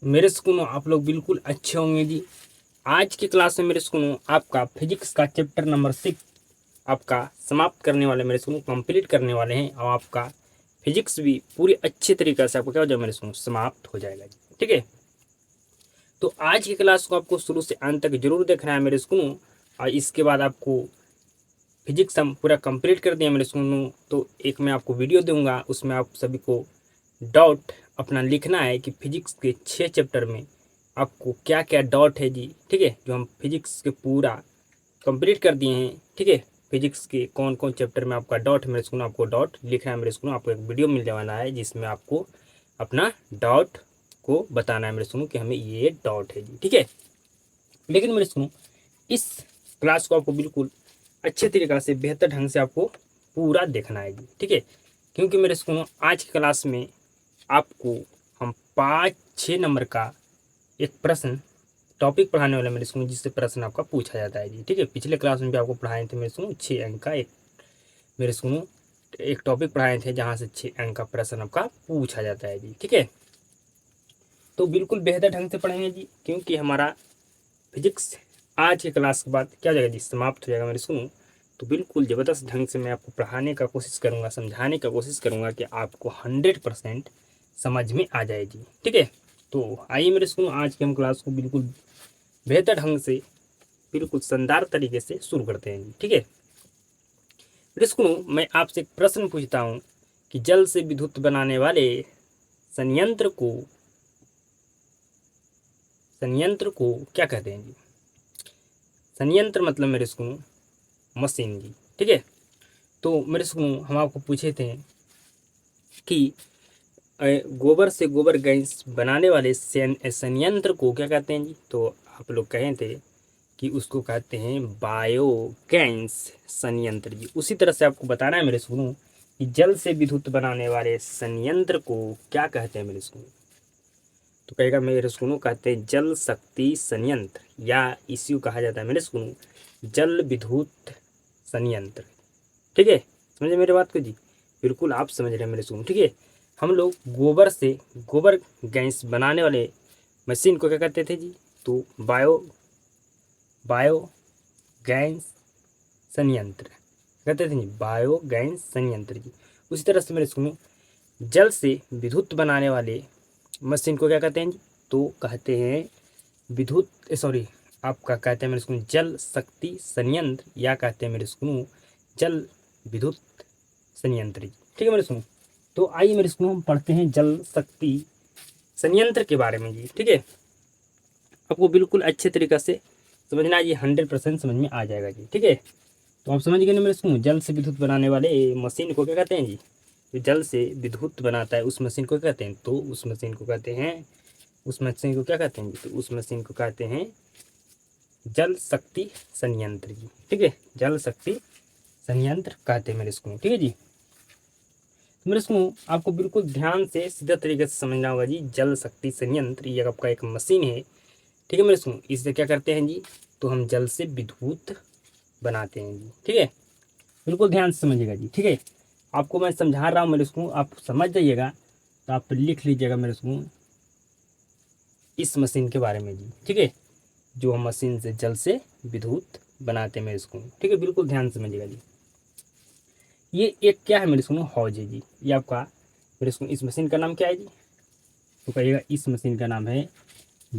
मेरे स्कूलों आप लोग बिल्कुल अच्छे होंगे जी। आज की क्लास में मेरे स्कूलों आपका फिजिक्स का चैप्टर नंबर 6 आपका समाप्त करने वाले, मेरे स्कूलों कंप्लीट करने वाले हैं। और आपका फिजिक्स भी पूरी अच्छी तरीके से आपको क्या हो जाएगा, मेरे स्कूलों समाप्त हो जाएगा जी। ठीक है, तो आज की क्लास को आपको शुरू से अंत तक जरूर देखना है मेरे स्कूलों। और इसके बाद आपको फिजिक्स हम पूरा कंप्लीट कर दिया मेरे स्कूलों, तो एक मैं आपको वीडियो दूंगा, उसमें आप सभी को डॉट अपना लिखना है कि फिजिक्स के 6 चैप्टर में आपको क्या क्या डॉट है जी। ठीक है, जो हम फिजिक्स के पूरा कंप्लीट कर दिए हैं। ठीक है, फिजिक्स के कौन कौन चैप्टर में आपका डॉट है मेरे स्कूल, आपको डॉट लिखना है मेरे स्कूल। आपको एक वीडियो मिलने वाला है जिसमें आपको अपना डॉट को बताना है मेरे स्कूल कि हमें ये डॉट है जी। ठीक है, लेकिन मेरे स्कूल इस क्लास को आपको बिल्कुल अच्छे तरीक़े से बेहतर ढंग से आपको पूरा देखना है जी। ठीक है, क्योंकि मेरे स्कूल आज की क्लास में आपको हम 5-6 नंबर का एक प्रश्न टॉपिक पढ़ाने वाले मेरे स्कूल, जिससे प्रश्न आपका पूछा जाता है जी। ठीक है, पिछले क्लास में भी आपको पढ़ाए थे मेरे स्कूल 6 अंक का एक मेरे स्कूल एक टॉपिक पढ़ाए थे जहाँ से 6 अंक का प्रश्न आपका पूछा जाता है जी। ठीक है, तो बिल्कुल बेहतर ढंग से पढ़ेंगे जी, क्योंकि हमारा फिजिक्स आज की क्लास के बाद क्या हो जाएगा जी, समाप्त हो जाएगा मेरे स्कूल। तो बिल्कुल ज़बरदस्त ढंग से मैं आपको पढ़ाने का कोशिश करूँगा, समझाने का कोशिश करूँगा कि आपको 100% समझ में आ जाए जी। ठीक है, तो आइए मेरे स्कूल आज की हम क्लास को बिल्कुल बेहतर ढंग से, बिल्कुल शानदार तरीके से शुरू करते हैं जी। ठीक है, मेरे स्कूल मैं आपसे एक प्रश्न पूछता हूँ कि जल से विद्युत बनाने वाले संयंत्र को क्या कहते हैं जी। संयंत्र मतलब मेरे स्कूल मशीन जी। ठीक है, तो मेरे स्कूल हम आपको पूछे थे कि गोबर से गोबर गैस बनाने वाले संयंत्र को क्या कहते हैं जी। तो आप लोग कहे थे कि उसको कहते हैं बायोगैस संयंत्र जी। उसी तरह से आपको बताना है मेरे स्कूलों कि जल से विद्युत बनाने वाले संयंत्र को क्या कहते हैं मेरे स्कूल। तो कहेगा मेरे स्कूलों कहते हैं जल शक्ति संयंत्र, या इसी को कहा जाता है मेरे स्कूलों जल विद्युत संयंत्र। ठीक है, समझे मेरे बात को जी, बिल्कुल आप समझ रहे हैं मेरे स्कूल। ठीक है, हम लोग गोबर से गोबर गैस बनाने वाले मशीन को क्या कहते थे जी, तो बायो गैस संयंत्र कहते थे जी, बायो गैस संयंत्र जी। उसी तरह से मेरे स्कूल में जल से विद्युत बनाने वाले मशीन को क्या कहते हैं जी, तो कहते हैं विद्युत सॉरी आपका कहते हैं मेरे स्कूल जल शक्ति संयंत्र, या कहते हैं मेरे स्कूल जल विद्युत संयंत्र जी। ठीक है मेरे स्कूल, तो आइए मेरे स्कूल हम पढ़ते हैं जल शक्ति संयंत्र के बारे में जी। ठीक है, आपको बिल्कुल अच्छे तरीके से समझना, ये 100% समझ में आ जाएगा जी। ठीक है, तो आप समझ गए ना मेरे स्कूल, जल से विद्युत बनाने वाले मशीन को क्या कहते हैं जी, जो जल से विद्युत बनाता है उस मशीन को क्या कहते हैं, तो उस मशीन को कहते हैं, उस मशीन को क्या कहते हैं जी, तो उस मशीन को कहते हैं जल शक्ति संयंत्र जी। ठीक है, जल शक्ति संयंत्र कहते हैं मेरे स्कूल। ठीक है जी, तो मेरे स्कूल आपको बिल्कुल ध्यान से सीधा तरीके से समझना होगा जी। जल शक्ति संयंत्र ये आपका एक मशीन है। ठीक है मेरे स्कूल, इससे क्या करते हैं जी, तो हम जल से विद्युत बनाते हैं जी। ठीक है, बिल्कुल ध्यान से समझिएगा जी। ठीक है, आपको मैं समझा रहा हूँ मेरे स्कूल, आप समझ जाइएगा, तो आप लिख लीजिएगा मेरे स्कूल इस मशीन के बारे में जी। ठीक है, जो हम मशीन से जल से विद्युत बनाते हैं मेरे स्कूल। ठीक है, बिल्कुल ध्यान से समझिएगा जी। ये एक क्या है मेरे स्कूल, हौज है जी। ये आपका मेरे स्कूल इस मशीन का नाम क्या है जी, तो कहिएगा इस मशीन का नाम है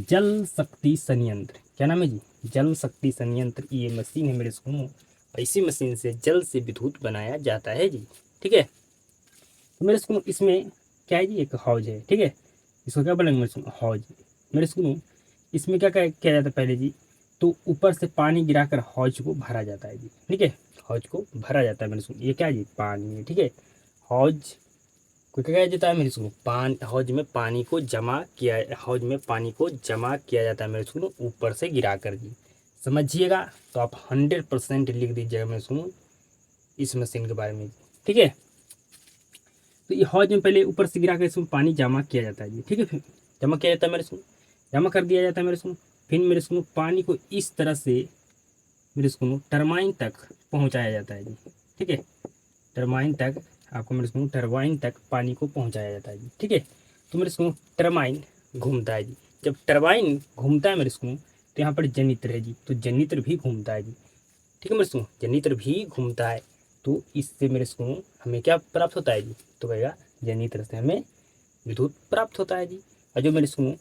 जल शक्ति संयंत्र। क्या नाम है जी, जल शक्ति संयंत्र। ये मशीन है मेरे स्कूल, और इसी मशीन से जल से विद्युत बनाया जाता है जी। ठीक है, तो मेरे स्कूल इसमें क्या है जी, एक हौज है। ठीक है, इसको क्या बोलेंगे मेरे स्कूल, हौज। मेरे स्कूल इसमें क्या किया जाता है पहले जी, तो ऊपर से पानी गिराकर हौज को भरा जाता है जी। ठीक है, हौज को भरा जाता है मेरे स्कूल, ये क्या है जी, पानी है। ठीक है, हौज को क्या किया जाता है मेरे स्कूल, हौज में पानी को जमा किया, हौज में पानी को जमा किया जाता है मेरे स्कूल ऊपर से गिरा कर जी। समझिएगा, तो आप 100% लिख दीजिएगा मेरे स्कूल इस मशीन के बारे में। ठीक है, तो ये हौज में पहले ऊपर से गिरा कर इसमें पानी जमा किया जाता है जी। ठीक है, फिर जमा किया जाता है मेरे स्कूल, जमा कर दिया जाता है मेरे स्कूल। फिर मेरे स्कूल पानी को इस तरह से मेरे स्कूल टरबाइन तक पहुँचाया जाता है जी। ठीक है, टरबाइन तक आपको मेरे स्कूल टरबाइन तक पानी को पहुँचाया जाता है जी। ठीक है, तो मेरे स्कूल टरबाइन घूमता है जी। जब टरबाइन घूमता है मेरे स्कूल तो यहाँ पर जनित्र है जी, तो जनित्र भी घूमता है जी। ठीक है मेरे स्कूल, जनित्र भी घूमता है, तो इससे मेरे स्कूल हमें क्या प्राप्त होता है जी, तो कहेगा जनित्र से हमें विद्युत प्राप्त होता है जी। और जो मेरे स्कूल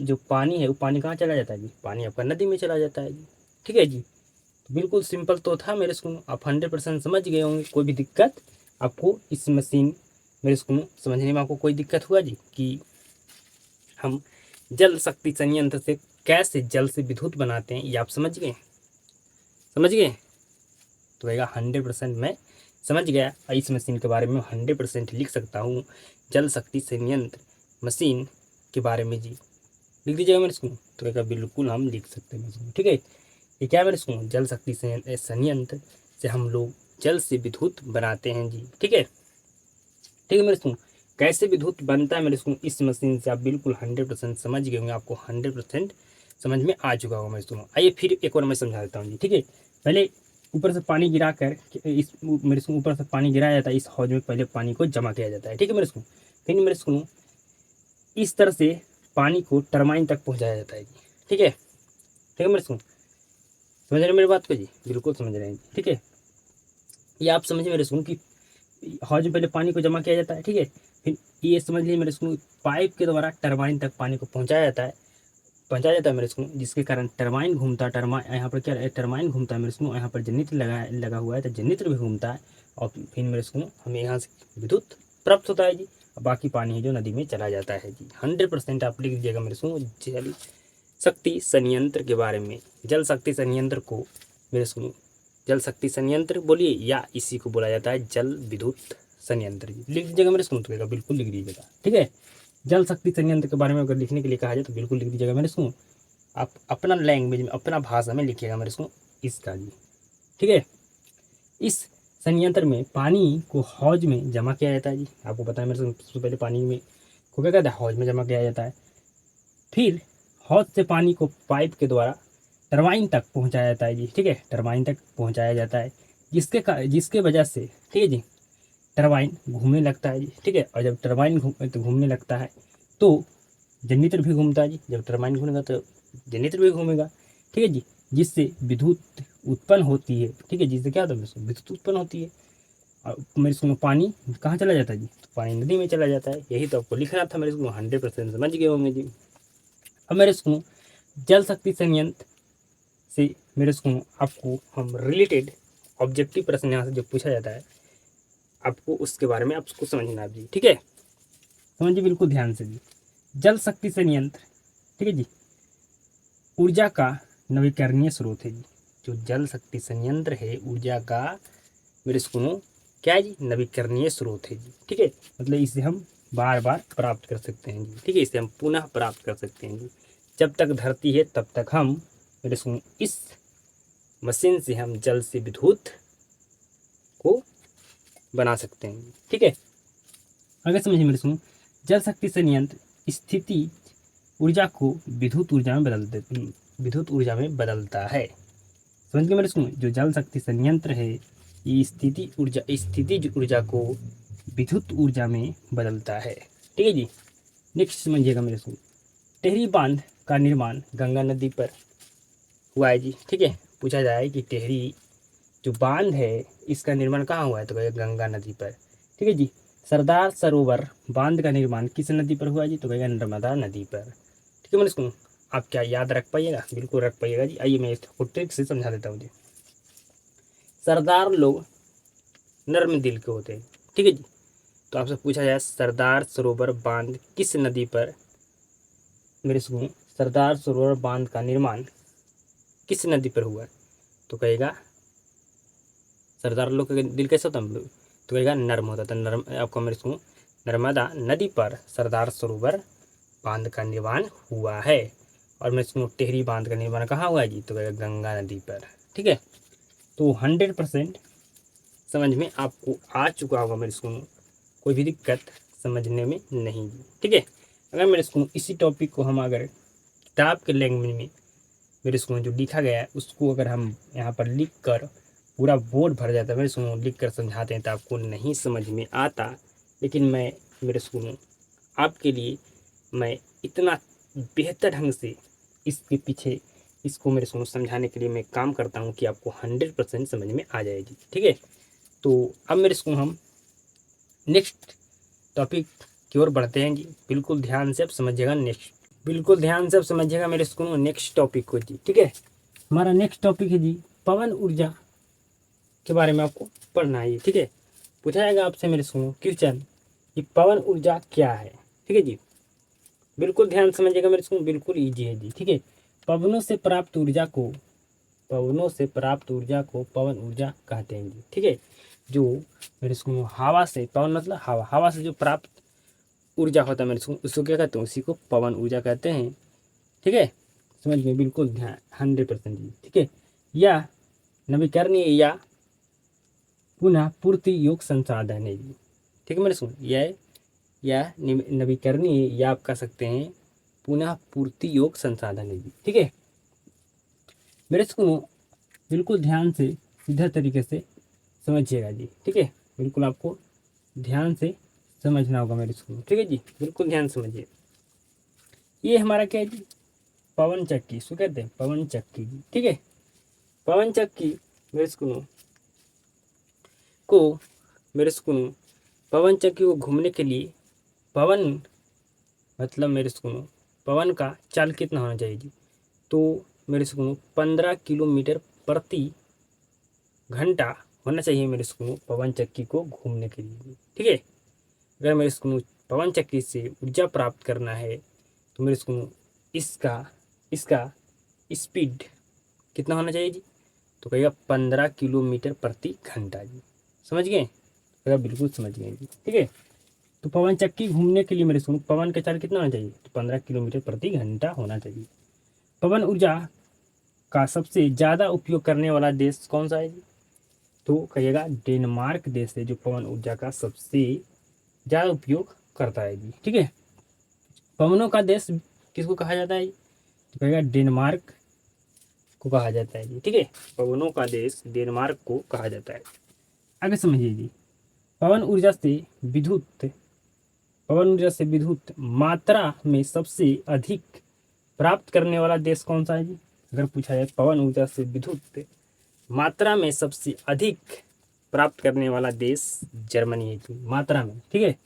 जो पानी है वो पानी कहाँ चला जाता है जी, पानी आपका नदी में चला जाता है जी। ठीक है जी, तो बिल्कुल सिंपल तो था मेरे स्कूल, आप 100% समझ गए होंगे। कोई भी दिक्कत आपको इस मशीन मेरे स्कूल समझने में आपको कोई दिक्कत हुआ जी, कि हम जल शक्ति संयंत्र से कैसे जल से विद्युत बनाते हैं, ये आप समझ गए? समझ गए? तो कहेगा 100% मैं समझ गया, और इस मशीन के बारे में 100% लिख सकता हूँ। जल शक्ति संयंत्र मशीन के बारे में जी लिख दीजिएगा मेरे स्कूल, तो कहेगा बिल्कुल हम लिख सकते हैं मेरे स्कूल। ठीक है, ये क्या है मेरे स्कूल, जल शक्ति संयंत्र से हम लोग जल से विद्युत बनाते हैं जी। ठीक है, ठीक है मेरे स्कूल, कैसे विद्युत बनता है मेरे स्कूल इस मशीन से आप बिल्कुल 100% समझ गए होंगे, आपको 100% समझ में आ चुका होगा मेरे स्कूल। आइए फिर एक बार मैं समझा देता हूँ जी। ठीक है, पहले ऊपर से पानी गिरा कर इस मेरे स्कूल ऊपर से पानी गिराया जाता है, इस हौज में पहले पानी को जमा किया जाता है। ठीक है मेरे स्कूल, फिर मेरे स्कूल इस तरह से पानी को टरबाइन तक पहुँचाया जाता है जी। ठीक है, ठीक है मेरे स्कूल, समझ रहे हैं मेरी बात को जी, बिल्कुल समझ रहे हैं जी। ठीक है, ये आप समझिए मेरे स्कूल की हौज में पहले पानी को जमा किया जाता है। ठीक है, फिर ये समझ लीजिए मेरे स्कूल पाइप के द्वारा टरबाइन तक पानी को पहुंचाया जाता है मेरे स्कूल, जिसके कारण टरबाइन घूमता है। टरबाइन यहाँ पर क्या है, टरबाइन घूमता है मेरे स्कूल, यहाँ पर जनित्र लगा हुआ है, तो जनित्र भी घूमता है, और फिर मेरे स्कूल हमें यहाँ से विद्युत प्राप्त होता है जी। बाकी पानी है जो नदी में चला जाता है जी। 100% आप लिख दीजिएगा मेरे स्कूल जल शक्ति संयंत्र के बारे में। जल शक्ति संयंत्र को मेरे स्कूल जल शक्ति संयंत्र बोलिए, या इसी को बोला जाता है जल विद्युत संयंत्र जी। लिख दीजिएगा मेरे स्कूल, तो बिल्कुल लिख दीजिएगा। ठीक है, जल शक्ति संयंत्र के बारे में अगर लिखने के लिए कहा जाए तो बिल्कुल लिख दीजिएगा मेरे स्कूल, आप अपना लैंग्वेज में अपना भाषा में लिखिएगा मेरे स्कूल इसका जी। ठीक है, इस संयंत्र में पानी को हौज में जमा किया जाता है जी। आपको पता है मेरे स्कूल, सबसे पहले पानी में को क्या कहता है, हौज में जमा किया जाता है। फिर हौज से पानी को पाइप के द्वारा टरबाइन तक पहुंचाया जाता है जी। ठीक है, टरबाइन तक पहुंचाया जाता है, जिसके वजह से, ठीक है जी, टरबाइन घूमने लगता है जी। ठीक है, और जब टरबाइन घूमने लगता है तो जनरेटर भी घूमता है जी। जब टरबाइन घूमेगा तो जनरेटर भी घूमेगा। ठीक है जी, जिससे विद्युत उत्पन्न होती है। ठीक है, जिससे क्या होता है, विद्युत उत्पन्न होती है। और मेरे स्कूल में पानी कहाँ चला जाता है जी, तो पानी नदी में चला जाता है। यही तो आपको लिखना था मेरे स्कूल, 100% समझ गए होंगे जी। अब मेरे स्कूल जल शक्ति संयंत्र से मेरे स्कूल आपको हम रिलेटेड ऑब्जेक्टिव प्रश्न यहाँ से जो पूछा जाता है, आपको उसके बारे में आपको समझना है जी। ठीक है, समझिए बिल्कुल ध्यान से जी। जल शक्ति संयंत्र, ठीक है जी, ऊर्जा का नवीकरणीय स्रोत है जी। जो जल शक्ति संयंत्र है ऊर्जा का मेरे स्कूलों क्या है जी, नवीकरणीय स्रोत है जी। ठीक है, मतलब इसे हम बार बार प्राप्त कर सकते हैं जी। ठीक है, इसे हम पुनः प्राप्त कर सकते हैं जी। जब तक धरती है तब तक हम मेरे स्कूल इस मशीन से हम जल से विद्युत को बना सकते हैं। ठीक है, अगर समझिए मेरे स्कूल जल शक्ति संयंत्र स्थिति ऊर्जा को विद्युत ऊर्जा में बदलता है। समझ गए मेरे स्कूल, जो जल शक्ति संयंत्र है ये स्थिति ऊर्जा को विद्युत ऊर्जा में बदलता है। ठीक है जी, नेक्स्ट समझिएगा मेरे स्कूल, टेहरी बांध का निर्माण गंगा नदी पर हुआ है जी। ठीक है, पूछा जाए कि टेहरी जो बांध है इसका निर्माण कहाँ हुआ है, तो कहेगा गंगा नदी पर। ठीक है जी, सरदार सरोवर बांध का निर्माण किस नदी पर हुआ जी, तो कहेगा नर्मदा नदी पर। ठीक है मेरे स्कूल, आप क्या याद रख पाइएगा, बिल्कुल रख पाइएगा जी। आइए मैं इसको ट्रिक से समझा देता हूँ जी। सरदार लोग नर्म दिल के होते हैं। ठीक है जी, तो आपसे पूछा जाए सरदार सरोवर बांध किस नदी पर, मेरे स्कूल सरदार सरोवर बांध का निर्माण किस नदी पर हुआ, तो कहेगा सरदार लोग का दिल कैसा होता है, तो कहेगा नर्म होता था। नर्म आपको मेरे स्कूल नर्मदा नदी पर सरदार सरोवर बांध का निर्माण हुआ है। और मेरे स्कूल टेहरी बांध का निर्माण कहाँ हुआ है जी, तो कहेगा गंगा नदी पर। ठीक है, तो 100% समझ में आपको आ चुका होगा मेरे स्कूल, कोई भी दिक्कत समझने में नहीं जी। ठीक है, अगर मेरे स्कूल इसी टॉपिक को हम अगर किताब के लैंग्वेज में मेरे स्कूल जो लिखा गया है उसको अगर हम यहाँ पर लिख कर पूरा बोर्ड भर जाता है मेरे स्कूल, लिख कर समझाते हैं तो आपको नहीं समझ में आता। लेकिन मैं मेरे स्कूल आपके लिए मैं इतना बेहतर ढंग से इसके पीछे इसको मेरे को समझाने के लिए मैं काम करता हूँ कि आपको 100% समझ में आ जाएगी। ठीक है, तो अब मेरे को हम नेक्स्ट टॉपिक की ओर बढ़ते हैं जी। बिल्कुल ध्यान से आप समझिएगा, बिल्कुल ध्यान से आप समझिएगा मेरे को नेक्स्ट टॉपिक को जी। ठीक है, हमारा नेक्स्ट टॉपिक है जी पवन ऊर्जा के बारे में आपको पढ़ना है। ठीक है, पूछा जाएगा आपसे मेरे को क्वेश्चन कि पवन ऊर्जा क्या है। ठीक है जी, बिल्कुल ध्यान समझिएगा मेरे को, बिल्कुल ईजी है जी। ठीक है, पवनों से प्राप्त ऊर्जा को पवन ऊर्जा कहते हैं जी। ठीक है, जो मेरे को हवा से, पवन मतलब हवा से जो प्राप्त ऊर्जा होता है मेरे को, उसको क्या कहते हैं, उसी को पवन ऊर्जा कहते हैं। ठीक है, समझ में बिल्कुल ध्यान 100% जी। ठीक है, या नवीकरणीय या पुनः पूर्ति योग संसाधन है जी। ठीक है मेरे सुन, यह नवीकरणीय या आप कह सकते हैं पुनः पूर्ति योग संसाधन है जी। ठीक है, मेरे को बिल्कुल ध्यान से सीधा तरीके से समझिएगा जी। ठीक है, बिल्कुल आपको ध्यान से समझना होगा मेरे को। ठीक है जी, बिल्कुल ध्यान समझिए। ये हमारा क्या है जी, पवन चक्की, इसको कहते हैं पवन चक्की जी। ठीक है, पवन चक्की मेरे को पवन चक्की को घूमने के लिए पवन मतलब मेरे को पवन का चाल कितना होना चाहिए जी, तो मेरे को 15 किलोमीटर प्रति घंटा होना चाहिए मेरे को पवन चक्की को घूमने के लिए। ठीक है, अगर मेरे को पवन चक्की से ऊर्जा प्राप्त करना है तो मेरे को इसका स्पीड कितना होना चाहिए जी, तो कहेगा 15 किलोमीटर प्रति घंटा जी। समझ गए, कहेगा बिल्कुल समझ गए जी। ठीक है, तो पवन चक्की घूमने के लिए मेरे को पवन का चाल कितना होना चाहिए, तो 15 किलोमीटर प्रति घंटा होना चाहिए। पवन ऊर्जा का सबसे ज़्यादा उपयोग करने वाला देश कौन सा है जी, तो कहिएगा डेनमार्क देश है जो पवन ऊर्जा का सबसे ज़्यादा उपयोग करता है जी। ठीक है, पवनों का देश किसको कहा जाता है, तो कहेगा डेनमार्क को कहा जाता है जी। ठीक है, पवनों का देश डेनमार्क को कहा जाता है। आगे समझिए जी, पवन ऊर्जा से विद्युत मात्रा में सबसे अधिक प्राप्त करने वाला देश कौन सा है जी, अगर पूछा जाए पवन ऊर्जा से विद्युत मात्रा में सबसे अधिक प्राप्त करने वाला देश जर्मनी है जी, मात्रा में। ठीक है,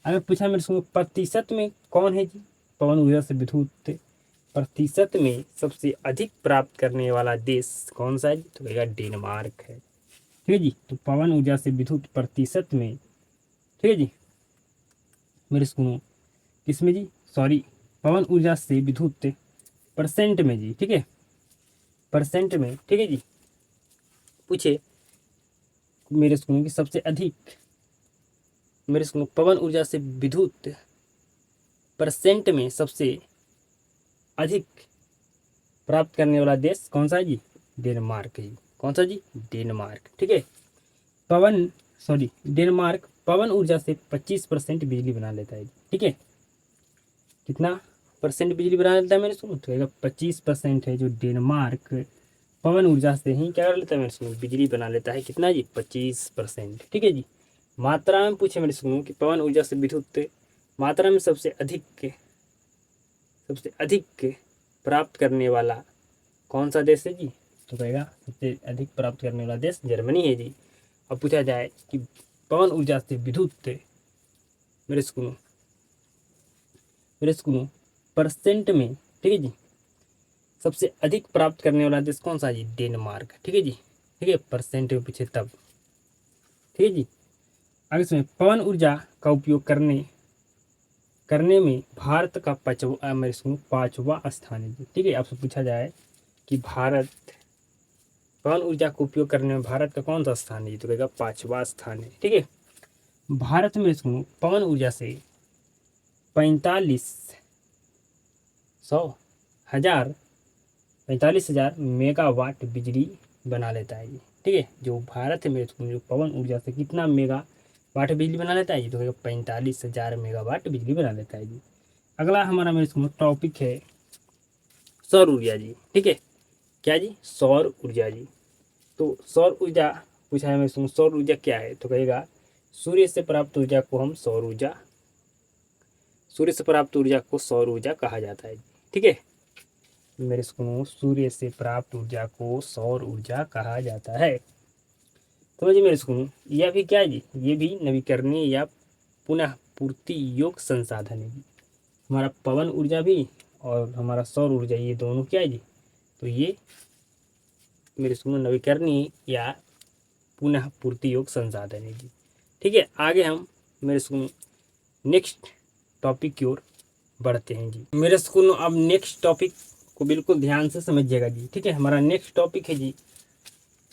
अगर पूछा मेरे से प्रतिशत में कौन है जी, पवन ऊर्जा से विद्युत प्रतिशत में सबसे अधिक प्राप्त करने वाला देश कौन सा है जी, तो कहेगा डेनमार्क है। ठीक है जी, तो पवन ऊर्जा से विद्युत प्रतिशत में, ठीक है जी, मेरे सुनो किसमें जी, सॉरी, पवन ऊर्जा से विद्युत परसेंट में जी। ठीक है, परसेंट में। ठीक है जी, पूछे मेरे सुनो कि सबसे अधिक मेरे सुनो पवन ऊर्जा से विद्युत परसेंट में सबसे अधिक प्राप्त करने वाला देश कौन सा है जी, डेनमार्क है। कौन सा जी, डेनमार्क। ठीक है, डेनमार्क पवन ऊर्जा से 25% बिजली बना लेता है। ठीक है, कितना परसेंट बिजली बना लेता है मेरे सुनो, तो 25% है जो डेनमार्क पवन ऊर्जा से ही क्या कर लेता है मेरे सुनो, बिजली बना लेता है। कितना जी, 25%। ठीक है जी, मात्रा में पूछे मेरे सुनो कि पवन ऊर्जा से विद्युत मात्रा में सबसे अधिक प्राप्त करने वाला कौन सा देश है जी, तो कहेगा सबसे अधिक प्राप्त करने वाला देश जर्मनी है जी। अब पूछा जाए कि पवन ऊर्जा से विद्युत मेरे सुनो परसेंट में, ठीक है जी, सबसे अधिक प्राप्त करने वाला देश कौन सा है जी, डेनमार्क। ठीक है जी, ठीक है, परसेंट में पूछे तब। ठीक है जी, आगे सुनिए, पवन ऊर्जा का उपयोग करने में भारत का पांचवा स्थान है जी। ठीक है, आपसे पूछा जाए कि पवन ऊर्जा का उपयोग करने में भारत का कौन सा स्थान है, तो कहेगा 5वां स्थान है। ठीक है, भारत में सुनो पवन ऊर्जा से 45,000 मेगावाट बिजली बना लेता है जी। ठीक है, जो भारत में जो पवन ऊर्जा से कितना मेगावाट बिजली बना लेता है जी, तो कहेगा 45,000 मेगावाट बिजली बना लेता है जी। अगला हमारा मेरे टॉपिक है सौर ऊर्जा जी। ठीक है, क्या जी, सौर ऊर्जा जी। तो सौर ऊर्जा पूछा है मेरे सौर ऊर्जा क्या है, तो कहेगा सूर्य से प्राप्त ऊर्जा को सौर ऊर्जा कहा जाता है। ठीक है। मेरे सुनो, सूर्य से प्राप्त ऊर्जा को सौर ऊर्जा कहा जाता है। समझिए मेरे सुनो, यह भी क्या है जी, ये भी नवीकरणीय या पुनः पूर्ति योग संसाधन है जी। हमारा पवन ऊर्जा भी और हमारा सौर ऊर्जा, ये दोनों क्या है जी, तो ये मेरे सुनो नवीकरणीय या पुनः पूर्ति योग संसाधन है जी। ठीक है, आगे हम मेरे सुनो नेक्स्ट टॉपिक की ओर बढ़ते हैं जी। मेरे सुनो अब नेक्स्ट टॉपिक को बिल्कुल ध्यान से समझिएगा जी। ठीक है, हमारा नेक्स्ट टॉपिक है जी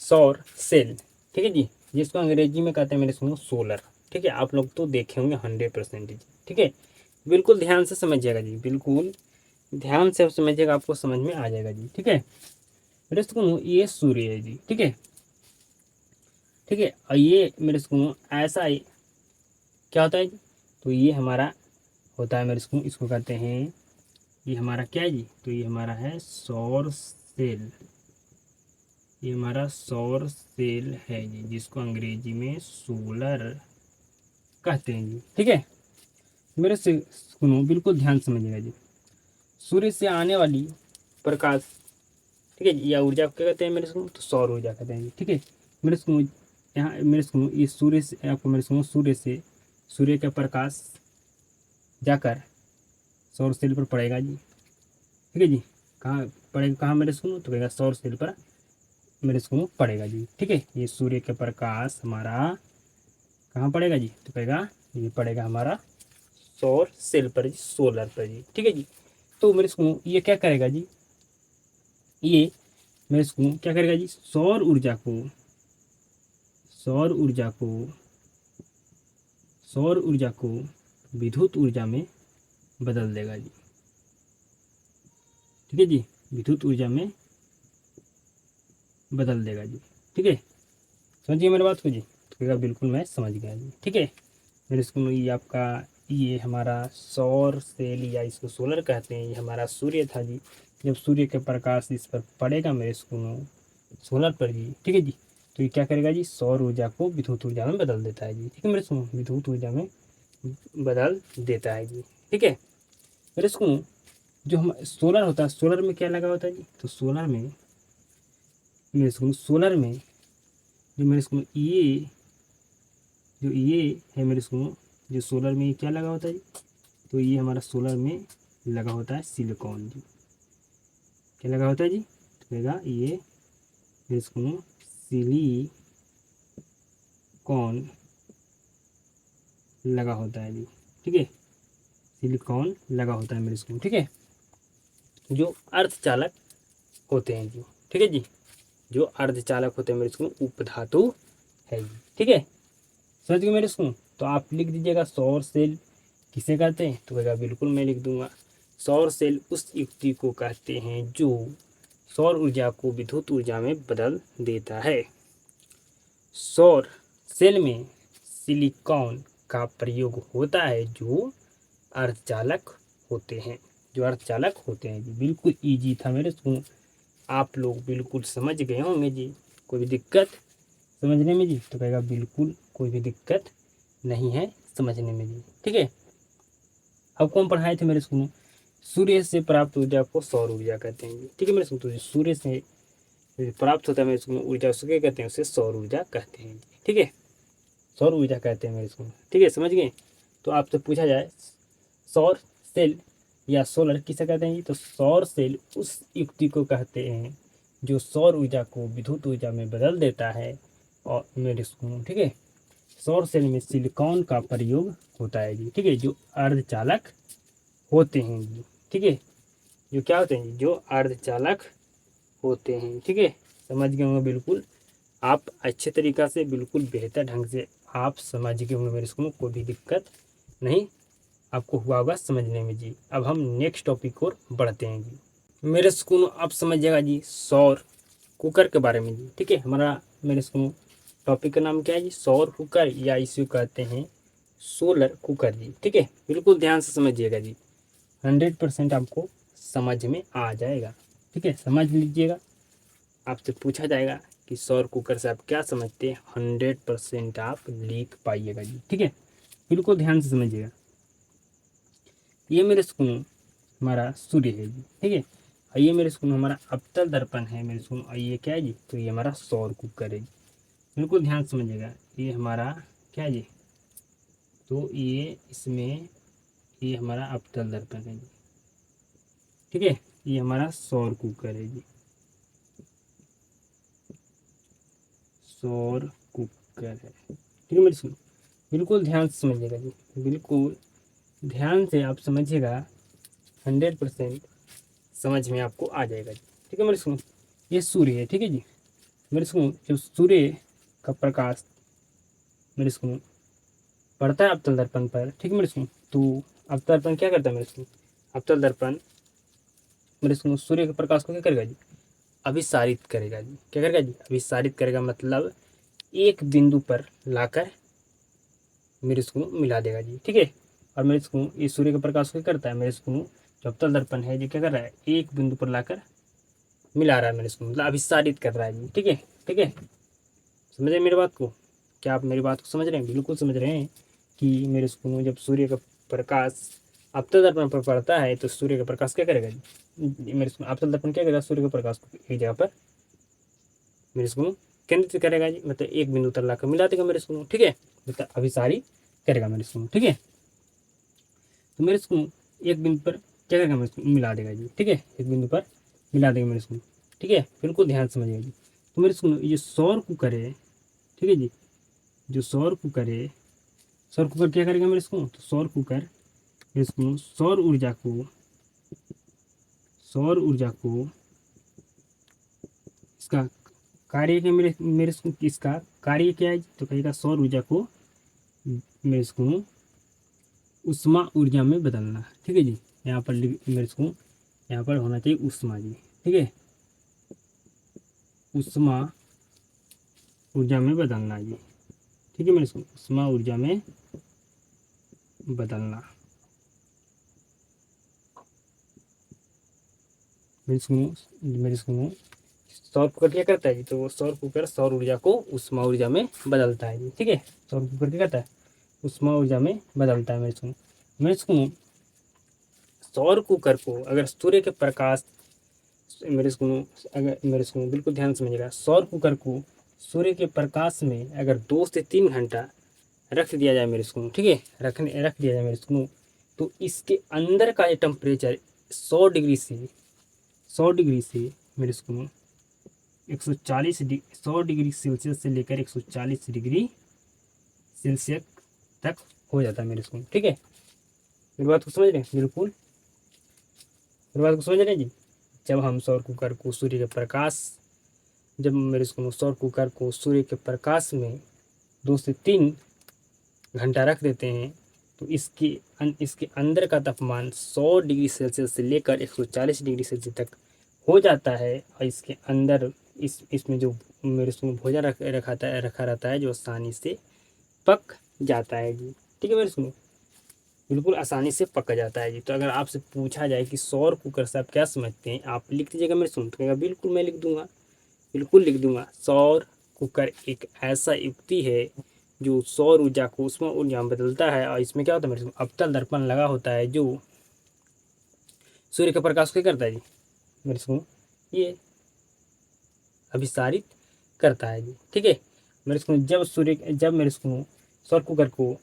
सौर सेल। ठीक है जी, जिसको अंग्रेजी में कहते हैं मेरे सुनो सोलर। ठीक है, आप लोग तो देखे होंगे 100% जी। ठीक है, बिल्कुल ध्यान से समझिएगा जी, बिल्कुल ध्यान से समझिएगा, आपको समझ में आ जाएगा जी। ठीक है, मेरे सुनो ये सूर्य है जी। ठीक है, ठीक है, और ये मेरे सुनो ऐसा है, क्या होता है जी, तो ये हमारा होता है मेरे सुनो, इसको कहते हैं, ये हमारा क्या है जी, तो ये हमारा है सौर सेल। ये हमारा सौर सेल है जी, जिसको अंग्रेजी में सोलर कहते हैं जी। ठीक है, मेरे से सुनो, बिल्कुल ध्यान से समझिएगा जी। सूर्य से आने वाली प्रकाश, ठीक है जी, या ऊर्जा को क्या कहते हैं मेरे सुनो, तो सौर ऊर्जा कहते हैं जी। ठीक है, मेरे सुनो यहाँ मेरे सुनो, ये सूर्य से आपको मेरे सुनो, सूर्य से सूर्य का प्रकाश जाकर सौर सेल पर पड़ेगा जी। ठीक है जी, कहाँ पड़ेगा, कहाँ मेरे सुनो, तो पड़ेगा सौर सेल पर मेरे सुनो पड़ेगा जी। ठीक है, ये सूर्य का प्रकाश हमारा कहाँ पड़ेगा जी, तो पड़ेगा, ये पड़ेगा हमारा सौर सेल पर जी, सोलर पर जी। ठीक है जी, तो मेरे सुनो ये क्या करेगा जी, ये मेरे सुनो क्या करेगा जी, सौर ऊर्जा को सौर ऊर्जा को विद्युत ऊर्जा में बदल देगा जी। ठीक है जी, विद्युत ऊर्जा में बदल देगा जी। ठीक है, समझिए मेरी बात को जी, तो कहेगा बिल्कुल मैं समझ गया जी। ठीक है, मेरे स्कूल ये आपका, ये हमारा सौर सेल या इसको सोलर कहते हैं, ये हमारा सूर्य था जी। जब सूर्य के प्रकाश इस पर पड़ेगा मेरे स्कूल सोलर पर जी, ठीक है जी, तो ये क्या करेगा जी, सौर ऊर्जा को विद्युत ऊर्जा में बदल देता है जी। ठीक है मेरे स्कूल, विद्युत ऊर्जा में बदल देता है जी। ठीक है मेरे स्कूल, जो हम सोलर होता है, सोलर में क्या लगा होता है जी, तो सोलर में मेरे स्कूल, सोलर में जो मेरे स्कूल ये है मेरे स्कूल, जो सोलर में ये क्या लगा होता है जी, तो ये हमारा सोलर में लगा होता है सिलिकॉन जी। क्या लगा होता है जी, तो कहेगा ये मेरे स्कूल सिलिकॉन लगा होता है जी। ठीक है, सिलिकॉन लगा होता है मेरे स्कूल। ठीक है, जो अर्धचालक होते हैं जी। ठीक है जी, जो अर्धचालक होते हैं मेरे स्कूल, उपधातु है जी। ठीक है, समझ गए मेरे स्कूल, तो आप लिख दीजिएगा सौर सेल किसे कहते हैं, तो कहेगा बिल्कुल मैं लिख दूंगा, सौर सेल उस युक्ति को कहते हैं जो सौर ऊर्जा को विद्युत ऊर्जा में बदल देता है। सौर सेल में सिलिकॉन का प्रयोग होता है जो अर्धचालक होते हैं, जो अर्धचालक होते हैं जी। बिल्कुल इजी था मेरे स्कूल, आप लोग बिल्कुल समझ गए होंगे जी। कोई भी दिक्कत समझने में जी, तो कहेगा बिल्कुल कोई भी दिक्कत नहीं है समझने में जी। ठीक है, अब कौन पढ़ाए थे मेरे स्कूल में, सूर्य से प्राप्त ऊर्जा को सौर ऊर्जा कहते हैं जी। ठीक है मेरे स्कूल, तो सूर्य से प्राप्त होता है मेरे स्कूल में ऊर्जा, उसको क्या कहते हैं, उसे सौर ऊर्जा कहते हैं जी। ठीक है, सौर ऊर्जा कहते हैं मेरे स्कूल में। ठीक है, समझ गए, तो आपसे पूछा जाए सौर सेल या सोलर किसे कहते हैं जी, तो सौर सेल उस युक्ति को कहते हैं जो सौर ऊर्जा को विद्युत ऊर्जा में बदल देता है। और मेरे स्कूल, ठीक है, सौर सेल में सिलिकॉन का प्रयोग होता है जी। ठीक है, जो अर्धचालक होते हैं जी। ठीक है, जो क्या होते हैं जी, जो अर्धचालक होते हैं। ठीक है, समझ गए होंगे बिल्कुल, आप अच्छे तरीक़ा से, बिल्कुल बेहतर ढंग से आप समझ गए होंगे मेरे स्कूल में, कोई भी दिक्कत नहीं आपको हुआ होगा समझने में जी। अब हम नेक्स्ट टॉपिक को बढ़ते हैं जी। मेरे स्कूल आप समझिएगा जी सौर कुकर के बारे में जी। ठीक है, हमारा मेरे स्कूल टॉपिक का नाम क्या है जी, सौर कुकर, या इसे कहते हैं सोलर कुकर जी। ठीक है, बिल्कुल ध्यान से समझिएगा जी, 100% आपको समझ में आ जाएगा। ठीक है, समझ लीजिएगा, आपसे पूछा जाएगा कि सौर कुकर से आप क्या समझते हैं, 100% आप लिख पाइएगा जी। ठीक है, बिल्कुल ध्यान से समझिएगा। ये मेरे स्कूल हमारा सूर्य है जी, ठीक है। और ये मेरे स्कूल हमारा अवतल दर्पण है मेरे स्कूल, और ये क्या है जी, तो ये हमारा सौर कुकर है जी। बिल्कुल ध्यान से समझिएगा, ये हमारा क्या है जी, तो ये इसमें ये हमारा अवतल दर्पण है जी, ठीक है। ये हमारा सौर कुकर है जी, सौर कुकर है, ठीक है मेरे स्कूल। बिल्कुल ध्यान से समझिएगा जी, बिल्कुल ध्यान से आप समझिएगा, 100% समझ में आपको आ जाएगा जी, ठीक है मेरे स्कूल। ये सूर्य है, ठीक है जी मेरे स्कूल। जब सूर्य का प्रकाश मेरे स्कूल पड़ता है अवतल दर्पण पर, ठीक है मेरे स्कूल, तो अवतल दर्पण क्या करता है मेरे स्कूल, अवतल दर्पण मेरे स्कूल सूर्य के प्रकाश को क्या करेगा जी, अभिसारित करेगा जी। क्या करेगा जी, अभिसारित करेगा, मतलब एक बिंदु पर लाकर मेरे स्कूल मिला देगा जी, ठीक है। और मेरे स्कूल ये सूर्य का प्रकाश को क्या करता है मेरे स्कूल, जो अवतल दर्पण है, जो क्या कर रहा है, एक बिंदु पर लाकर मिला रहा है मेरे स्कूल, मतलब अभिसारित कर रहा है जी, ठीक है। ठीक है, समझ रहे मेरी बात को, क्या आप मेरी बात को समझ रहे हैं, बिल्कुल समझ रहे हैं कि मेरे स्कूल में जब सूर्य का प्रकाश अवतल दर्पण पर पड़ता है तो सूर्य का प्रकाश क्या करेगा जी, मेरे स्कूल अवतल दर्पण क्या करेगा, सूर्य के प्रकाश को एक जगह पर मेरे स्कूल केंद्रित करेगा जी, मतलब एक बिंदु तक लाकर मिला देगा मेरे स्कूल, ठीक है, मतलब अभिसारी करेगा मेरे स्कूल, ठीक है। तो मेरे स्कूल एक बिंदु पर क्या करेगा मेरे स्कूल, मिला देगा जी, ठीक है, एक बिंदु पर मिला देगा मेरे स्कूल, ठीक है, बिल्कुल ध्यान समझिएगा जी। तो मेरे स्कूल ये सौर कुकर है, ठीक है जी, जो सौर कुकर है, सौर कुकर क्या करेगा मेरे स्कूल, तो सौर कुकर मेरे स्कूल सौर ऊर्जा को इसका कार्य क्या मेरे मेरे स्कूल, इसका कार्य क्या है, तो कहेगा सौर ऊर्जा को मेरे स्कूल उष्मा ऊर्जा में बदलना, ठीक है जी। यहाँ पर मेरे स्कूल यहाँ पर होना चाहिए उष्मा जी, ठीक है, उष्मा ऊर्जा में बदलना जी, ठीक है मेरे स्कूल, उष्मा ऊर्जा में बदलना मेरे स्कूल सौर कुकर क्या करता है जी, तो सौर कुकर सौर ऊर्जा को उष्मा ऊर्जा में बदलता है जी, ठीक है। सौर कुकर क्या करता है, उष्मा ऊर्जा में बदलता है मेरे स्कूल सौर कुकर को अगर सूर्य के प्रकाश मेरे स्कूल अगर मेरे स्कूल बिल्कुल ध्यान समझिएगा, सौर कुकर को सूर्य के प्रकाश में अगर 2 से 3 घंटा रख दिया जाए मेरे स्कूल, ठीक है, रख दिया जाए मेरे स्कूल, तो इसके अंदर का ये टेम्परेचर 100 डिग्री से मेरे स्कूल 100 डिग्री सेल्सियस से लेकर 140 डिग्री सेल्सियस तक हो जाता है मेरे स्कूल, ठीक है। मेरी बात को समझ रहे हैं, बिल्कुल मेरी बात को समझ रहे हैं जी। जब हम सौर कुकर को सूर्य के प्रकाश जब मेरे स्कूल सौर कुकर को सूर्य के प्रकाश में 2 से 3 घंटा रख देते हैं, तो इसके अंदर का तापमान 100 डिग्री सेल्सियस से लेकर 140 डिग्री सेल्सियस तक हो जाता है। और इसके अंदर इसमें जो मेरे स्कूल भोजन रखा रहता है, जो आसानी से पक जाता है जी, ठीक है मेरे स्कूल, बिल्कुल आसानी से पक जाता है जी। तो अगर आपसे पूछा जाए कि सौर कुकर से आप क्या समझते हैं, आप लिख दीजिएगा मेरे स्कूल, तो बिल्कुल मैं लिख दूंगा, बिल्कुल लिख दूंगा। सौर कुकर एक ऐसा युक्ति है जो सौर ऊर्जा को उष्मा ऊर्जा में बदलता है, और इसमें क्या होता है मेरे अवतल दर्पण लगा होता है जो सूर्य के प्रकाश को करता है जी, मेरे को ये अभिसारित करता है जी, ठीक है मेरे को। जब मेरे को सौर कुकर को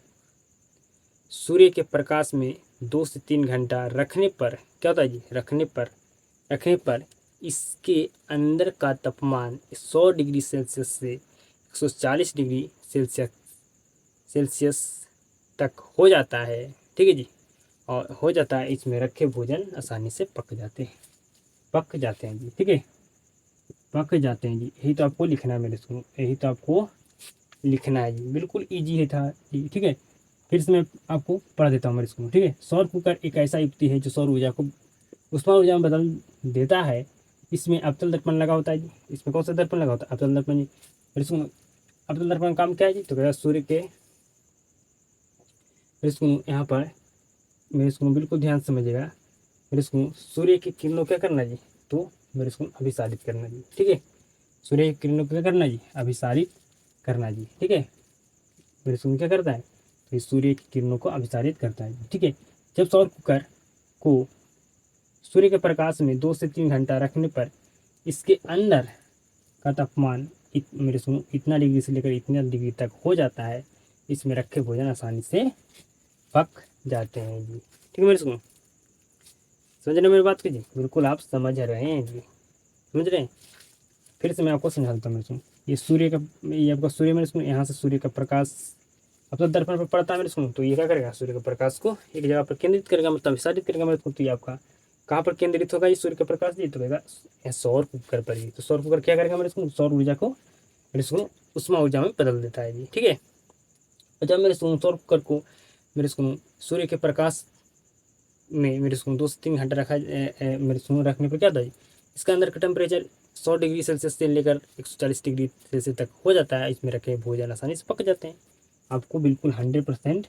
सूर्य के प्रकाश में 2 से 3 घंटा रखने पर क्या होता है जी, रखने पर इसके अंदर का तापमान 100 डिग्री सेल्सियस से 140 डिग्री सेल्सियस तक हो जाता है, ठीक है जी। और हो जाता है, इसमें रखे भोजन आसानी से पक जाते हैं जी, ठीक है, पक जाते हैं जी। यही तो आपको लिखना है मेरे स्कूल, यही तो आपको लिखना है जी, बिल्कुल ईजी है था जी, ठीक है। फिर से मैं आपको पढ़ा देता हूँ मेरे स्कूल, ठीक है। सौर कुकर एक ऐसा युक्ति है जो सौर ऊर्जा को उष्मा ऊर्जा में बदल देता है। इसमें अवतल दर्पण लगा होता है जी, इसमें कौन सा दर्पण लगा होता है, अवतल दर्पण जी। मेरे स्कूल अवतल दर्पण काम क्या है जी, तो क्या सूर्य के मेरे स्कूल यहाँ पर मेरे स्कूल बिल्कुल ध्यान समझिएगा, मेरे स्कूल सूर्य की किरणों क्या करना जी, तो मेरे स्कूल अभिसारित करना जी, ठीक है। सूर्य की किरणों को क्या करना जी, अभिसारित करना जी, ठीक है। मेरे स्कूल क्या करता है, तो सूर्य की किरणों को अभिसारित करता है, ठीक है। जब सौर कुकर को सूर्य के प्रकाश में 2 से 3 घंटा रखने पर इसके अंदर का तापमान मेरे सुनो इतना डिग्री से लेकर इतना डिग्री तक हो जाता है, इसमें रखे भोजन आसानी से पक जाते हैं जी। ठीक है मेरे सुनो, समझ रहे हैं मेरी बात को जी? बिल्कुल आप समझ रहे हैं जी, समझ रहे हैं। फिर से मैं आपको समझाता हूँ मेरे सुनो। ये सूर्य का, ये आपका सूर्य मेरे सुनो, यहाँ से सूर्य का प्रकाश अब तो दर्पण पर पड़ता है मेरे सुनो, तो ये क्या करेगा, सूर्य के प्रकाश को एक जगह पर केंद्रित करेगा, मतलब विसारित करेगा मेरे सुनो। तो ये आपका कहाँ पर केंद्रित होगा ये सूर्य का प्रकाश जी, तो कहेगा सौर कुकर पर जी। तो सौर कुकर क्या करेगा मेरे सुनो, सौर ऊर्जा को मेरे सुनो उष्मा ऊर्जा में बदल देता है जी। ठीक है, और जब मेरे सुनो सौर कुकर को मेरे सुनो सूर्य के प्रकाश में मेरे सुनो 2 से 3 घंटा रखा मेरे सुनो रखने पर क्या होता है, इसका अंदर का टेम्परेचर 100 डिग्री सेल्सियस से लेकर 140 डिग्री सेल्सियस तक हो जाता है। इसमें रखे भोजन आसानी से पक जाते हैं। आपको बिल्कुल 100%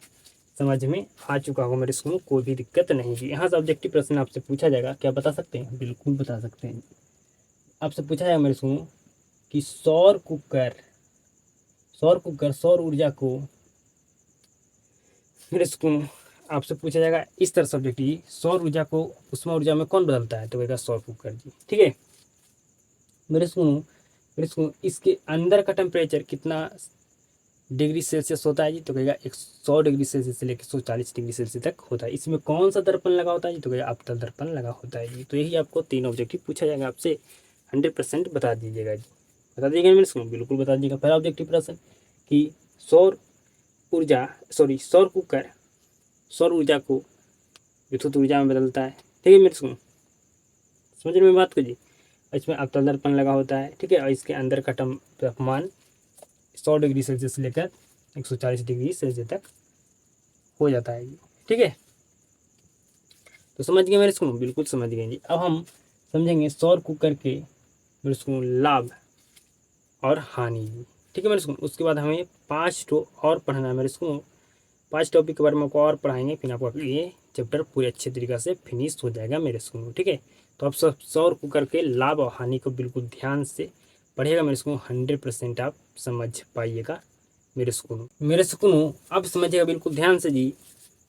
समझ में आ चुका होगा मेरे सुनो, कोई भी दिक्कत नहीं जी। यहाँ से ऑब्जेक्टिव प्रश्न आपसे पूछा जाएगा, क्या बता सकते हैं? बिल्कुल बता सकते हैं। आपसे पूछा जाएगा मेरे सुनो कि सौर ऊर्जा को मेरे सुनो आपसे पूछा जाएगा इस तरह सब्जेक्ट ही, सौर ऊर्जा को उष्मा ऊर्जा में कौन बदलता है, तो कहेगा सौर कुकर जी। ठीक है मेरे सुनो इसके अंदर का टेम्परेचर कितना डिग्री सेल्सियस होता है जी, तो कहेगा 100 डिग्री सेल्सियस से लेकर 140 डिग्री सेल्सियस तक होता है। इसमें कौन सा दर्पण लगा होता है जी, तो कहेगा अवतल दर्पण लगा होता है जी। तो यही आपको 3 ऑब्जेक्टिव पूछा जाएगा आपसे, 100% बता दीजिएगा जी। बता दीजिएगा मेरे सुनो, बिल्कुल बता दीजिएगा। पहला ऑब्जेक्टिव प्रश्न कि सौर सौर ऊर्जा को विद्युत ऊर्जा में बदलता है। ठीक है मेरे सुनो, समझ रहे मेरी बात को जी? इसमें अवतल दर्पण लगा होता है। ठीक है, और इसके अंदर का तापमान 100 डिग्री सेल्सियस से लेकर 140 डिग्री सेल्सियस तक हो जाता है जी। ठीक है, तो समझ गए मेरे सुनो, बिल्कुल समझ गए जी। अब हम समझेंगे सौर कुकर के मेरे सुनो लाभ और हानि जी। ठीक है मेरे सुनो, उसके बाद हमें 5 टो और पढ़ना है मेरे सुनो। 5 टॉपिक के बारे में आपको और पढ़ाएंगे, फिर आपको ये चैप्टर पूरे अच्छे तरीके से फिनिश हो जाएगा मेरे सुनो। ठीक है, तो आप सब सौर कुकर के लाभ और हानि को बिल्कुल ध्यान से पढ़िएगा मेरे सुनो, 100% आप समझ पाइएगा मेरे सुनो अब समझिएगा बिल्कुल ध्यान से जी,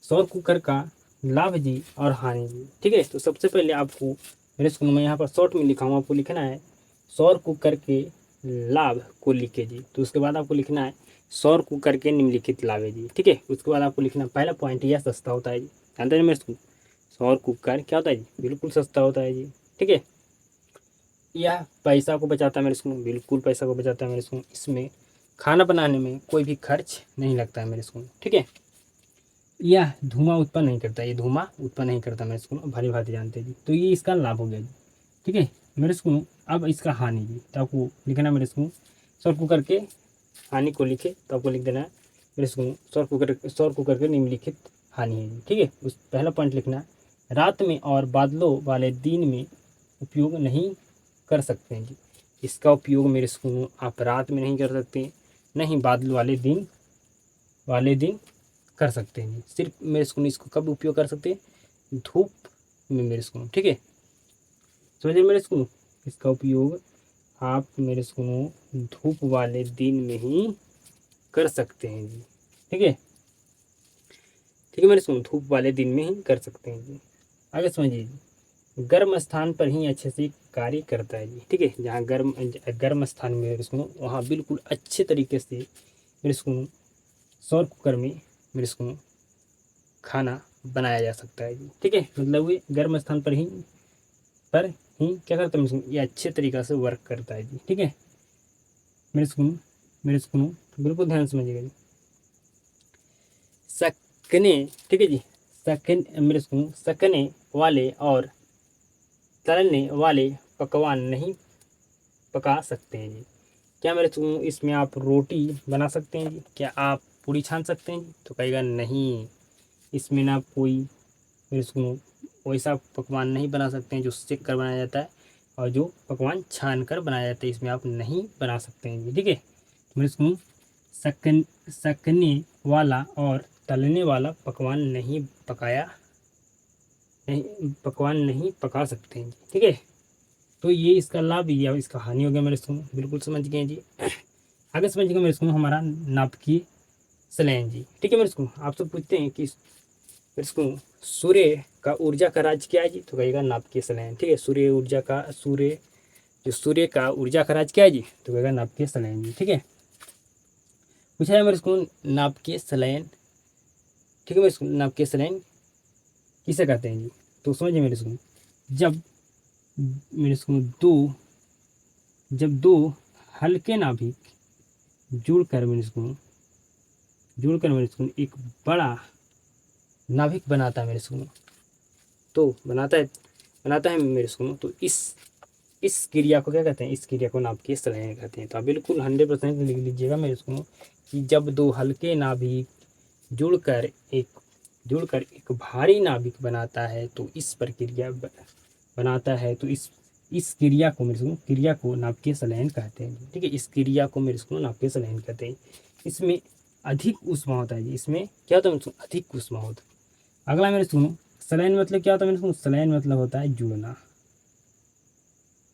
सौर कुकर का लाभ जी और हानि जी। ठीक है, तो सबसे पहले आपको मेरे सुनो मैं यहाँ पर शॉर्ट में लिखा हूँ, आपको लिखना है सौर कुकर के लाभ को लिखे जी। तो उसके बाद आपको लिखना है सौर कुकर के निम्नलिखित लाभ है जी। ठीक है, उसके बाद आपको लिखना पहला पॉइंट, यह सस्ता होता है जी। जानते हैं मेरे सुनो, सौर कुकर क्या होता है जी, बिल्कुल सस्ता होता है जी। ठीक है, यह पैसा को बचाता है मेरे सुनो, बिल्कुल पैसा को बचाता है मेरे सुनो। इसमें खाना बनाने में कोई भी खर्च नहीं लगता है मेरे सुनो। ठीक है, यह धुआं उत्पन्न नहीं करता, ये धुआं उत्पन्न नहीं करता मेरे सुनो, भारी भांति जानते हैं जी। तो ये इसका लाभ हो गया जी। ठीक है मेरे सुनो, अब इसका हानि जी, तो आपको लिखना मेरे सुनो सौर कुकर के हानि को लिखे, तो आपको लिख देना है मेरे सुनो सौर कुकर के निम्नलिखित हानि है जी। ठीक है, उस पहला पॉइंट लिखना, रात में और बादलों वाले दिन में उपयोग नहीं कर सकते हैं जी। इसका उपयोग मेरे सुनो आप रात में नहीं कर सकते, नहीं बादल वाले दिन कर सकते हैं जी। सिर्फ मेरे सुनो इसको कब उपयोग कर सकते हैं, धूप में मेरे सुनो। ठीक है, समझिए मेरे सुनो, इसका उपयोग आप मेरे सुनो धूप वाले दिन में ही कर सकते हैं जी। ठीक है, ठीक है मेरे सुनो, धूप वाले दिन में ही कर सकते हैं जी। आगे समझिए जी, गर्म स्थान पर ही अच्छे से कार्य करता है जी। ठीक है, जहाँ गर्म स्थान में मेरे सुनो वहाँ बिल्कुल अच्छे तरीके से मेरे सुनो सौर कुकर में मेरे सुनो खाना बनाया जा सकता है जी। ठीक है, मतलब ये गर्म स्थान पर ही क्या करता है मेरे सुनो, ये अच्छे तरीक़ा से वर्क करता है जी। ठीक है मेरे सुनो बिल्कुल ध्यान से समझिएगा जी। सकने, ठीक है जी, मेरे सुनो सकने वाले और तलने वाले पकवान नहीं पका सकते हैं जी। क्या मेरे सुनो इसमें आप रोटी बना सकते हैं जी, क्या आप पूड़ी छान सकते हैं जी, तो कहेगा नहीं, इसमें ना कोई मेरे सुनो वैसा पकवान नहीं बना सकते हैं जो सेक कर बनाया जाता है और जो पकवान छान कर बनाया जाता है, इसमें आप नहीं बना सकते हैं जी। ठीक है, तो मेरे सुनो सकने वाला और तलने वाला पकवान नहीं पका सकते हैं जी। ठीक है, तो ये इसका लाभ या इसका हानि हो गया मेरे सुनो, बिल्कुल समझ गए जी। आगे समझिएगा मेरे सुनो हमारा नाभिकीय संलयन जी। ठीक है मेरे सुनो, आपसे पूछते हैं कि फिर इसको सूर्य का ऊर्जा का राज क्या है जी, तो कहेगा नाभिकीय संलयन। ठीक है, सूर्य का ऊर्जा का राज क्या है जी, तो कहेगा नाभिकीय संलयन जी। ठीक है, पूछा है मेरे इसको नाभिकीय संलयन। ठीक है, मेरे इसको नाभिकीय संलयन किसे कहते हैं जी, तो समझिए मेरे इसको, जब मेरे इसको दो हल्के नाभिक जुड़कर मेरे इसको एक बड़ा नाभिक बनाता है मेरे इसको, तो बनाता है मेरे इसको, तो इस क्रिया को क्या कहते हैं, इस क्रिया को नाभिकीय संलयन कहते हैं। तो आप बिल्कुल 100% लिख लीजिएगा मेरे इसको कि जब दो हल्के नाभिक जुड़कर एक भारी नाभिक बनाता है तो इस प्रक्रिया बनाता है, तो इस क्रिया को नाभिकीय संलयन कहते हैं। ठीक है, इस क्रिया को मेरे इसको नाभिकीय संलयन कहते हैं। इसमें अधिक ऊष्मा होता है जी, इसमें क्या होता है मेरे इसको, अधिक ऊष्मा होता है। अगला मेरे सुनो, संलयन मतलब क्या होता है मेरे इसको, संलयन मतलब होता है जुड़ना।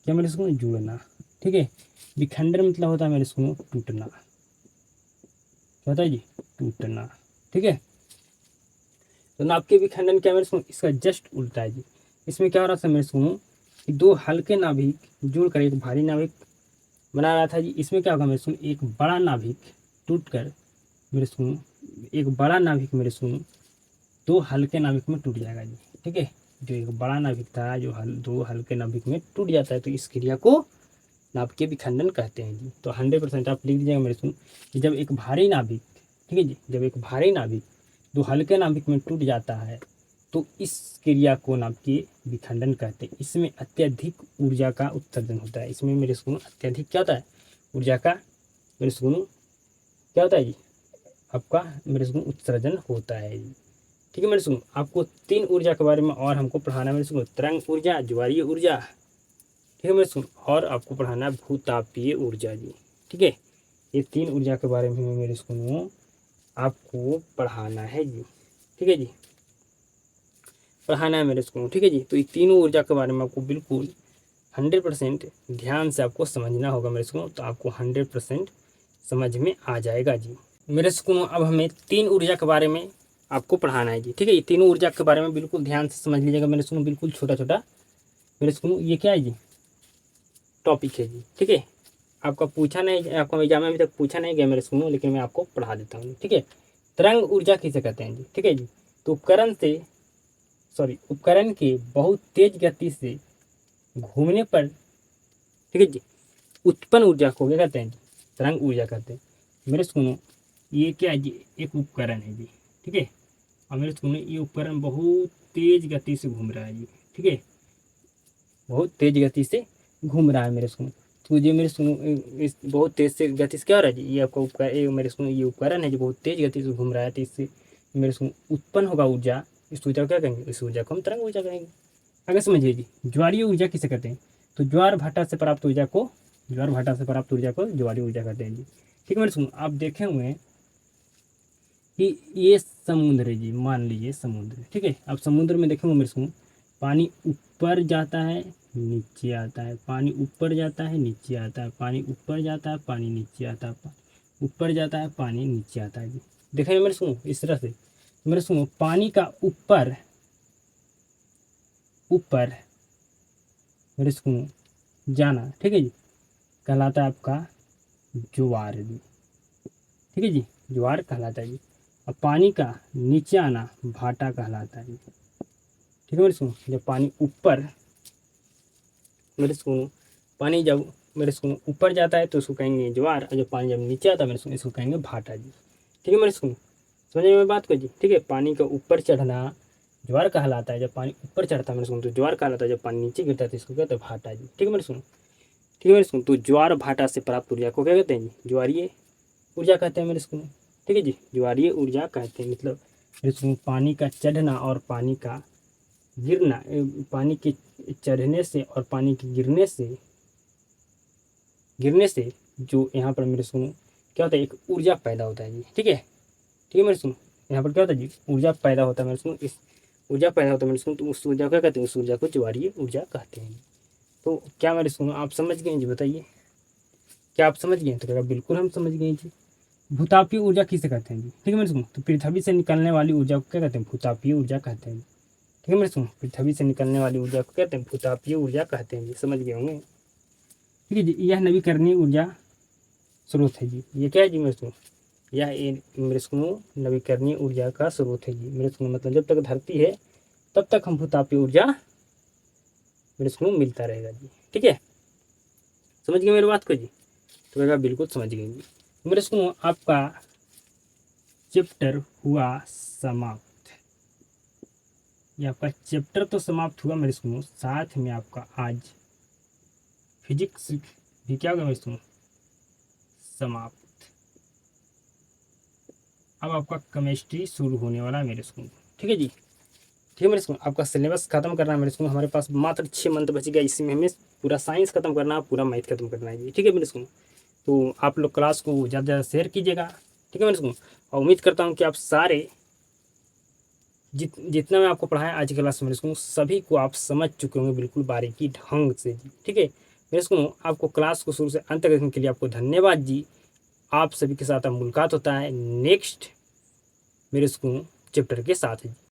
क्या मेरे इसको, जुड़ना। ठीक है, विखंडन मतलब होता है मेरे इसको टूटना। क्या होता है जी, टूटना। ठीक है, तो नाभिकीय विखंडन क्या मेरे इसको, इसका जस्ट उल्टा है जी। इसमें क्या हो रहा था मेरे इसको कि दो हल्के नाभिक जुड़कर एक भारी नाभिक बना रहा था जी। इसमें क्या होगा मेरे इसको, एक बड़ा नाभिक टूटकर मेरे इसको एक बड़ा नाभिक मेरे इसको दो हल्के नाभिक में टूट जाएगा जी। ठीक है, जो एक बड़ा नाभिक था जो दो हल्के नाभिक में टूट जाता है, तो इस क्रिया को नाभिकीय विखंडन कहते हैं जी। तो 100% आप लिख दीजिएगा मेरे इसको कि जब एक भारी नाभिक, ठीक है जी, जब एक भारी नाभिक दो हल्के नाभिक में टूट जाता है तो इस क्रिया को नाभिकीय विखंडन कहते हैं। इसमें अत्यधिक ऊर्जा का उत्सर्जन होता है। इसमें मेरे इसको अत्यधिक क्या होता है, ऊर्जा का मेरे इसको क्या होता है जी, आपका मेरे इसको उत्सर्जन होता है जी। ठीक है मेरे सुनो, आपको 3 ऊर्जा के बारे में और हमको पढ़ाना है मेरे सुनो, तरंग ऊर्जा, ज्वारीय ऊर्जा, ठीक है मेरे सुनो, और आपको पढ़ाना है भूतापीय ऊर्जा जी। ठीक है, ये 3 ऊर्जा के बारे में मेरे सुनो आपको पढ़ाना है जी। ठीक है जी, पढ़ाना है मेरे स्कूल। ठीक है जी, तो ये तीनों ऊर्जा के बारे में आपको बिल्कुल 100% ध्यान से आपको समझना होगा मेरे स्कूल, तो आपको 100% समझ में आ जाएगा जी मेरे स्कूल। अब हमें 3 ऊर्जा के बारे में आपको पढ़ाना है जी। ठीक है, ये तीनों ऊर्जा के बारे में बिल्कुल ध्यान से समझ लीजिएगा मेरे स्कूल, बिल्कुल छोटा छोटा मेरे स्कूल ये क्या है जी, टॉपिक है जी। ठीक है, आपका पूछा नहीं, आपका एग्जाम में अभी तक पूछा नहीं गया मेरे स्कूल, लेकिन मैं आपको पढ़ा देता हूँ। ठीक है, तरंग ऊर्जा किसे कहते हैं जी। ठीक है जी, तो उपकरण के बहुत तेज गति से घूमने पर, ठीक है जी, उत्पन्न ऊर्जा को क्या कहते हैं जी, तरंग ऊर्जा कहते हैं। मेरे सुनो, ये क्या है जी, एक उपकरण है जी। ठीक है, और मेरे सुनो ये उपकरण बहुत तेज गति से घूम रहा है जी। ठीक है, बहुत तेज गति से घूम रहा है मेरे सुनो, तो ये मेरे सुनो इस बहुत तेज से गति से क्या हो रहा है जी, ये आपका उपकरण, ये मेरे सुनो ये उपकरण है जो बहुत तेज गति से घूम रहा है, तो इससे मेरे सुनो उत्पन्न होगा ऊर्जा, इस ऊर्जा को क्या कहेंगे, इस ऊर्जा को हम तरंग ऊर्जा कहेंगे। आगे समझिए जी, ज्वारीय ऊर्जा किसे कहते हैं, तो ज्वार भाटा से प्राप्त ऊर्जा को ज्वारीय ऊर्जा कहते हैं जी। ठीक है मेरे सुनो, आप देखे हुए हैं कि ये समुद्र है जी, मान लीजिए समुद्र। ठीक है, आप समुद्र में देखेंगे मेरे सुनो, पानी ऊपर जाता है नीचे आता है, पानी ऊपर जाता है नीचे आता है, पानी ऊपर जाता है पानी नीचे आता है, ऊपर जाता है पानी नीचे आता है जी। देखेंगे मेरे सुनो इस तरह से, मेरे सुनो पानी का ऊपर मेरे सुनो जाना, ठीक है जी, कहलाता है आपका ज्वार जी। ठीक है जी, ज्वार कहलाता है जी। और पानी का नीचे आना भाटा कहलाता है जी। ठीक है मेरे सुनो, जब पानी ऊपर मेरे सुनो पानी जब मेरे सुनो ऊपर जाता है तो उसको कहेंगे ज्वार, और जब पानी जब नीचे आता है मेरे सुनो इसको कहेंगे भाटा जी। ठीक है मेरे सुनो, समझ में बात को जी। ठीक है, पानी का ऊपर चढ़ना ज्वार कहलाता है, जब पानी ऊपर चढ़ता है मेरे सुनो तो ज्वार कहलाता है, जब पानी नीचे गिरता है तो इसको कहते हैं भाटा जी। ठीक है मेरे सुनो, ठीक है मेरे सुनो, तो ज्वार भाटा से प्राप्त ऊर्जा को क्या कहते हैं जी, ज्वारीय ऊर्जा कहते हैं मेरे सुनो। ठीक है जी, ज्वारीय ऊर्जा कहते हैं, मतलब मेरे सुनो पानी का चढ़ना और पानी का गिरना, पानी के चढ़ने से और पानी के गिरने से जो यहाँ पर मेरे सुनो क्या होता है, एक ऊर्जा पैदा होता है जी। ठीक है, ठीक है मेरे सुनो, यहाँ पर क्या होता है जी, ऊर्जा पैदा होता है मेरे सुनो, इस ऊर्जा पैदा होता है मेरे सुनो, तो उस ऊर्जा को क्या कहते हैं, उस ऊर्जा को ज्वारीय ऊर्जा कहते हैं। तो क्या मेरे सुनो आप समझ गए जी, बताइए क्या आप समझ गए, तो क्या बिल्कुल हम समझ गए जी। भूतापीय ऊर्जा किसे कहते हैं जी? ठीक है मेरे सुनो, तो पृथ्वी से निकलने वाली ऊर्जा को क्या कहते हैं? भूतापीय ऊर्जा कहते हैं। ठीक है मेरे सुनो, पृथ्वी से निकलने वाली ऊर्जा को कहते हैं भूतापीय ऊर्जा कहते हैं जी, समझ गए होंगे। ठीक है जी, यह नवीकरणीय ऊर्जा स्रोत है जी। ये क्या है जी मेरे सुनो? यह मेरे सुनो नवीकरणीय ऊर्जा का स्रोत है जी मेरे सुनो। मतलब जब तक धरती है तब तक हम भूतापीय ऊर्जा मेरे सुनो मिलता रहेगा जी। ठीक है, समझ गए मेरी बात को जी? तो कहेगा बिल्कुल समझ गए जी। मेरे सुनो आपका चैप्टर हुआ समाप्त। ये आपका चैप्टर तो समाप्त हुआ मेरे सुनो, साथ में आपका आज फिजिक्स भी क्या होगा मेरे सुनो? समाप्त। अब आपका केमिस्ट्री शुरू होने वाला है मेरे सुनो। ठीक है जी, ठीक है मेरे सुनो, आपका सिलेबस खत्म करना है मेरे सुनो। हमारे पास मात्र 6 मंथ बच गया, इसी में हमें पूरा साइंस खत्म करना है, पूरा मैथ खत्म करना है जी। ठीक है मेरे सुनो, तो आप लोग क्लास को ज़्यादा से ज़्यादा शेयर कीजिएगा। ठीक है मेरे सुनो, और उम्मीद करता हूँ कि आप सारे जितना मैं आपको पढ़ाया आज की क्लास में मेरे सुनो, सभी को आप समझ चुके होंगे बिल्कुल बारीकी ढंग से जी। ठीक है मेरे सुनो, आपको क्लास को शुरू से अंत तक देखने के लिए आपको धन्यवाद जी। आप सभी के साथ अब मुलाकात होता है नेक्स्ट मेरे सुनो चैप्टर के साथ जी।